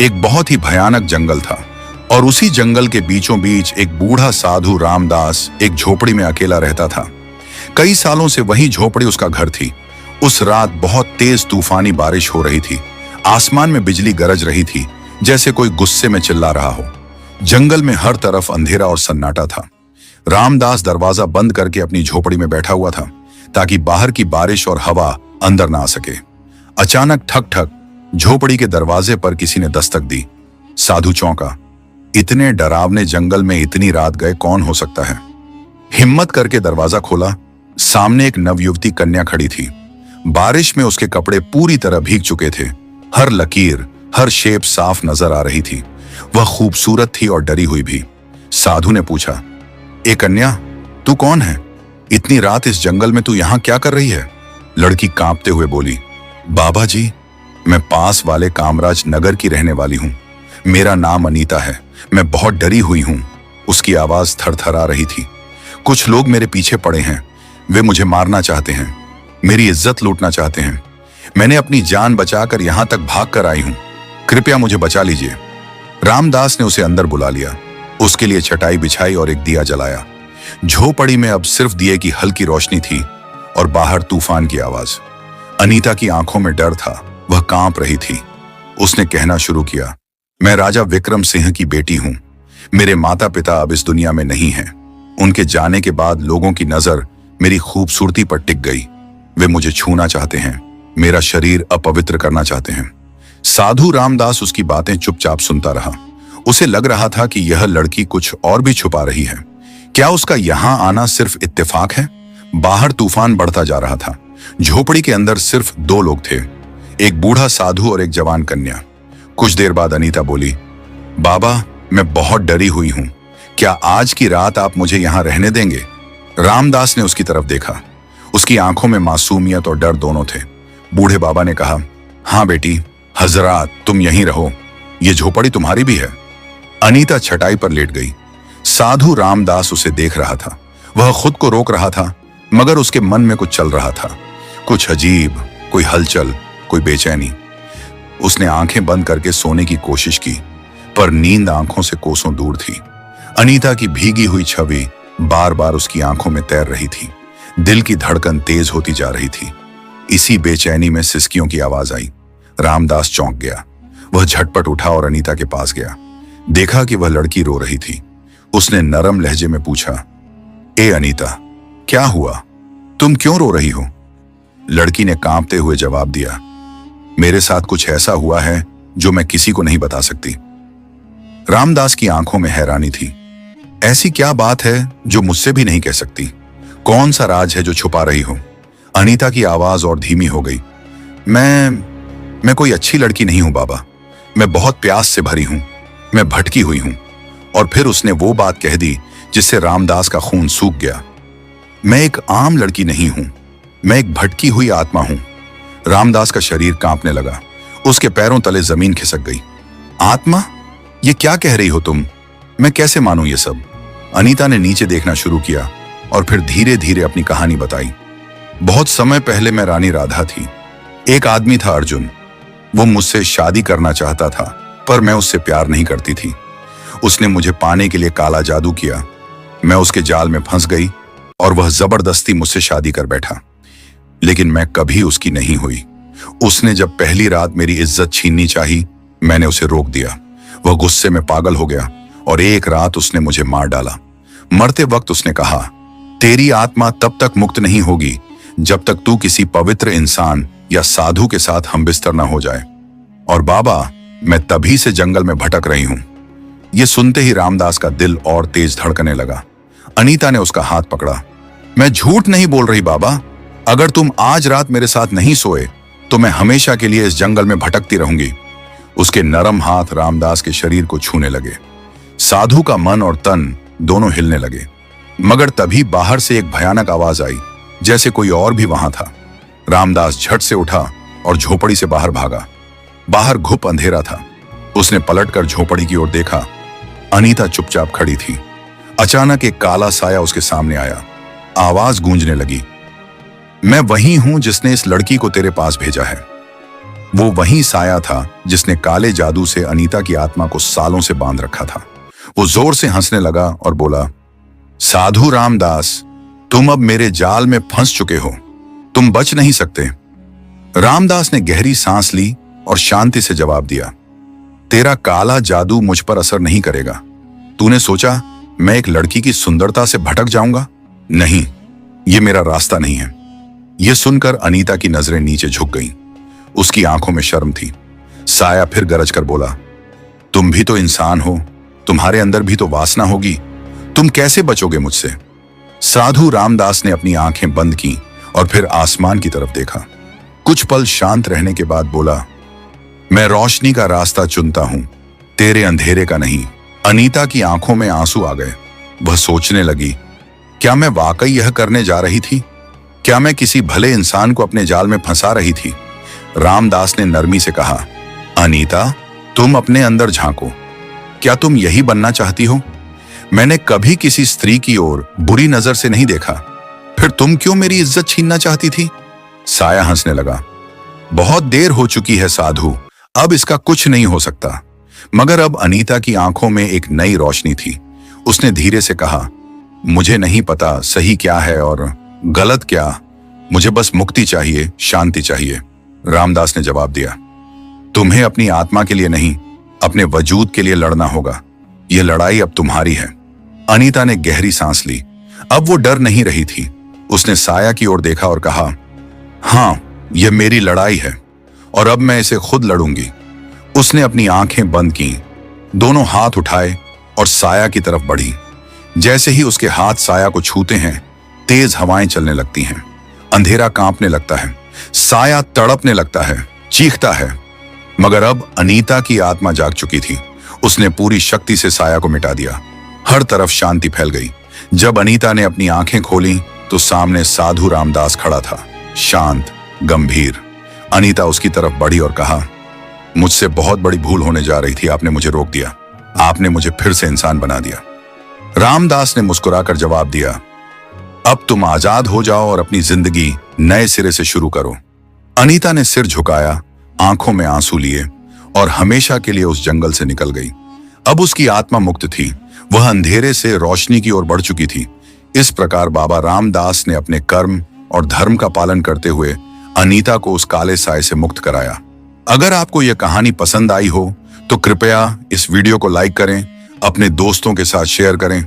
एक बहुत ही भयानक जंगल था और उसी जंगल के बीचों बीच एक बूढ़ा साधु रामदास एक झोपड़ी में अकेला रहता था। कई सालों से वही झोपड़ी उसका घर थी। उस रात बहुत तेज तूफानी बारिश हो रही थी। आसमान में बिजली गरज रही थी, जैसे कोई गुस्से में चिल्ला रहा हो। जंगल में हर तरफ अंधेरा और सन्नाटा था। रामदास दरवाजा बंद करके अपनी झोपड़ी में बैठा हुआ था ताकि बाहर की बारिश और हवा अंदर ना आ सके। अचानक ठक ठक झोपड़ी के दरवाजे पर किसी ने दस्तक दी। साधु चौंका। इतने डरावने जंगल में इतनी रात गए कौन हो सकता है? हिम्मत करके दरवाजा खोला। सामने एक नवयुवती कन्या खड़ी थी। बारिश में उसके कपड़े पूरी तरह भीग चुके थे। हर लकीर, हर शेप साफ नजर आ रही थी। वह खूबसूरत थी और डरी हुई भी। साधु ने पूछा, ए कन्या, तू कौन है? इतनी रात इस जंगल में तू यहां क्या कर रही है? लड़की कांपते हुए बोली, बाबा जी, मैं पास वाले कामराज नगर की रहने वाली हूं। मेरा नाम अनीता है। मैं बहुत डरी हुई हूं। उसकी आवाज थरथरा रही थी। कुछ लोग मेरे पीछे पड़े हैं। वे मुझे मारना चाहते हैं, मेरी इज्जत लूटना चाहते हैं। मैंने अपनी जान बचाकर यहां तक भाग कर आई हूं। कृपया मुझे बचा लीजिए। रामदास ने उसे अंदर बुला लिया। उसके लिए चटाई बिछाई और एक दिया जलाया। झोपड़ी में अब सिर्फ दिए की हल्की रोशनी थी और बाहर तूफान की आवाज। अनीता की आंखों में डर था। वह कांप रही थी। उसने कहना शुरू किया, मैं राजा विक्रम सिंह की बेटी हूं। मेरे माता पिता अब इस दुनिया में नहीं हैं। उनके जाने के बाद लोगों की नजर मेरी खूबसूरती पर टिक गई। वे मुझे छूना चाहते हैं, मेरा शरीर अपवित्र करना चाहते हैं। साधु रामदास उसकी बातें चुपचाप सुनता रहा। उसे लग रहा था कि यह लड़की कुछ और भी छुपा रही है। क्या उसका यहां आना सिर्फ इत्तेफाक है? बाहर तूफान बढ़ता जा रहा था। झोपड़ी के अंदर सिर्फ दो लोग थे, एक बूढ़ा साधु और एक जवान कन्या। कुछ देर बाद अनीता बोली, बाबा, मैं बहुत डरी हुई हूं। क्या आज की रात आप मुझे यहां रहने देंगे? रामदास ने उसकी तरफ देखा। उसकी आंखों में मासूमियत और डर दोनों थे। बूढ़े बाबा ने कहा, हाँ बेटी, हजरात, तुम यहीं रहो। ये झोपड़ी तुम्हारी भी है। अनीता चटाई पर लेट गई। साधु रामदास उसे देख रहा था। वह खुद को रोक रहा था, मगर उसके मन में कुछ चल रहा था। कुछ अजीब, कोई हलचल, कोई बेचैनी। उसने आंखें बंद करके सोने की कोशिश की, पर नींद आंखों से कोसों दूर थी। अनीता की भीगी हुई छवि बार बार उसकी आंखों में तैर रही थी। दिल की धड़कन तेज होती जा रही थी। इसी बेचैनी में सिसकियों की आवाज आई। रामदास चौंक गया। वह झटपट उठा और अनीता के पास गया। देखा कि वह लड़की रो रही थी। उसने नरम लहजे में पूछा, ए अनीता, क्या हुआ? तुम क्यों रो रही हो? लड़की ने कांपते हुए जवाब दिया, मेरे साथ कुछ ऐसा हुआ है जो मैं किसी को नहीं बता सकती। रामदास की आंखों में हैरानी थी। ऐसी क्या बात है जो मुझसे भी नहीं कह सकती? कौन सा राज है जो छुपा रही हो? अनीता की आवाज और धीमी हो गई। मैं कोई अच्छी लड़की नहीं हूं बाबा। मैं बहुत प्यास से भरी हूं। मैं भटकी हुई हूं। और फिर उसने वो बात कह दी जिससे रामदास का खून सूख गया। मैं एक आम लड़की नहीं हूं। मैं एक भटकी हुई आत्मा हूं। रामदास का शरीर कांपने लगा। उसके पैरों तले जमीन खिसक गई। आत्मा? ये क्या कह रही हो तुम? मैं कैसे मानूं ये सब? अनीता ने नीचे देखना शुरू किया और फिर धीरे धीरे अपनी कहानी बताई। बहुत समय पहले मैं रानी राधा थी। एक आदमी था अर्जुन। वो मुझसे शादी करना चाहता था, पर मैं उससे प्यार नहीं करती थी। उसने मुझे पाने के लिए काला जादू किया। मैं उसके जाल में फंस गई और वह जबरदस्ती मुझसे शादी कर बैठा। लेकिन मैं कभी उसकी नहीं हुई। उसने जब पहली रात मेरी इज्जत छीननी चाही, मैंने उसे रोक दिया। वह गुस्से में पागल हो गया और एक रात उसने मुझे मार डाला। मरते वक्त उसने कहा, तेरी आत्मा तब तक मुक्त नहीं होगी जब तक तू किसी पवित्र इंसान या साधु के साथ हमबिस्तर ना हो जाए। और बाबा, मैं तभी से जंगल में भटक रही हूं। यह सुनते ही रामदास का दिल और तेज धड़कने लगा। अनीता ने उसका हाथ पकड़ा। मैं झूठ नहीं बोल रही बाबा। अगर तुम आज रात मेरे साथ नहीं सोए तो मैं हमेशा के लिए इस जंगल में भटकती रहूंगी। उसके नरम हाथ रामदास के शरीर को छूने लगे। साधु का मन और तन दोनों हिलने लगे। मगर तभी बाहर से एक भयानक आवाज आई, जैसे कोई और भी वहां था। रामदास झट से उठा और झोपड़ी से बाहर भागा। बाहर घुप अंधेरा था। उसने पलटकर झोपड़ी की ओर देखा। अनीता चुपचाप खड़ी थी। अचानक एक काला साया उसके सामने आया। आवाज गूंजने लगी, मैं वही हूं जिसने इस लड़की को तेरे पास भेजा है। वो वही साया था जिसने काले जादू से अनीता की आत्मा को सालों से बांध रखा था। वो जोर से हंसने लगा और बोला, साधु रामदास, तुम अब मेरे जाल में फंस चुके हो, तुम बच नहीं सकते। रामदास ने गहरी सांस ली और शांति से जवाब दिया, तेरा काला जादू मुझ पर असर नहीं करेगा। तूने सोचा मैं एक लड़की की सुंदरता से भटक जाऊंगा? नहीं, ये मेरा रास्ता नहीं है। यह सुनकर अनीता की नजरें नीचे झुक गईं। उसकी आंखों में शर्म थी। साया फिर गरज कर बोला, तुम भी तो इंसान हो, तुम्हारे अंदर भी तो वासना होगी, तुम कैसे बचोगे मुझसे? साधु रामदास ने अपनी आंखें बंद की और फिर आसमान की तरफ देखा। कुछ पल शांत रहने के बाद बोला, मैं रोशनी का रास्ता चुनता हूं, तेरे अंधेरे का नहीं। अनीता की आंखों में आंसू आ गए। वह सोचने लगी, क्या मैं वाकई यह करने जा रही थी? क्या मैं किसी भले इंसान को अपने जाल में फंसा रही थी? रामदास ने नरमी से कहा, अनीता, तुम अपने अंदर झांको। क्या तुम यही बनना चाहती हो? मैंने कभी किसी स्त्री की ओर बुरी नजर से नहीं देखा, फिर तुम क्यों मेरी इज्जत छीनना चाहती थी? साया हंसने लगा, बहुत देर हो चुकी है साधु, अब इसका कुछ नहीं हो सकता। मगर अब अनीता की आंखों में एक नई रोशनी थी। उसने धीरे से कहा, मुझे नहीं पता सही क्या है और गलत क्या, मुझे बस मुक्ति चाहिए, शांति चाहिए। रामदास ने जवाब दिया, तुम्हें अपनी आत्मा के लिए नहीं, अपने वजूद के लिए लड़ना होगा। यह लड़ाई अब तुम्हारी है। अनीता ने गहरी सांस ली। अब वो डर नहीं रही थी। उसने साया की ओर देखा और कहा, हाँ, यह मेरी लड़ाई है और अब मैं इसे खुद लड़ूंगी। उसने अपनी आंखें बंद की, दोनों हाथ उठाए और साया की तरफ बढ़ी। जैसे ही उसके हाथ साया को छूते हैं, तेज हवाएं चलने लगती हैं। अंधेरा कांपने लगता है, साया तड़पने लगता है, चीखता है। मगर अब अनीता की आत्मा जाग चुकी थी। उसने पूरी शक्ति से साया को मिटा दिया। हर तरफ शांति फैल गई। जब अनीता ने अपनी आंखें खोली तो सामने साधु रामदास खड़ा था, शांत, गंभीर। अनीता उसकी तरफ बढ़ी और कहा, मुझसे बहुत बड़ी भूल होने जा रही थी, आपने मुझे रोक दिया, आपने मुझे फिर से इंसान बना दिया। रामदास ने मुस्कुराकर जवाब दिया, अब तुम आजाद हो जाओ और अपनी जिंदगी नए सिरे से शुरू करो। अनीता ने सिर झुकाया, आंखों में आंसू लिए और हमेशा के लिए उस जंगल से निकल गई। अब उसकी आत्मा मुक्त थी। वह अंधेरे से रोशनी की ओर बढ़ चुकी थी। इस प्रकार बाबा रामदास ने अपने कर्म और धर्म का पालन करते हुए अनीता को उस काले साए से मुक्त कराया। अगर आपको यह कहानी पसंद आई हो तो कृपया इस वीडियो को लाइक करें, अपने दोस्तों के साथ शेयर करें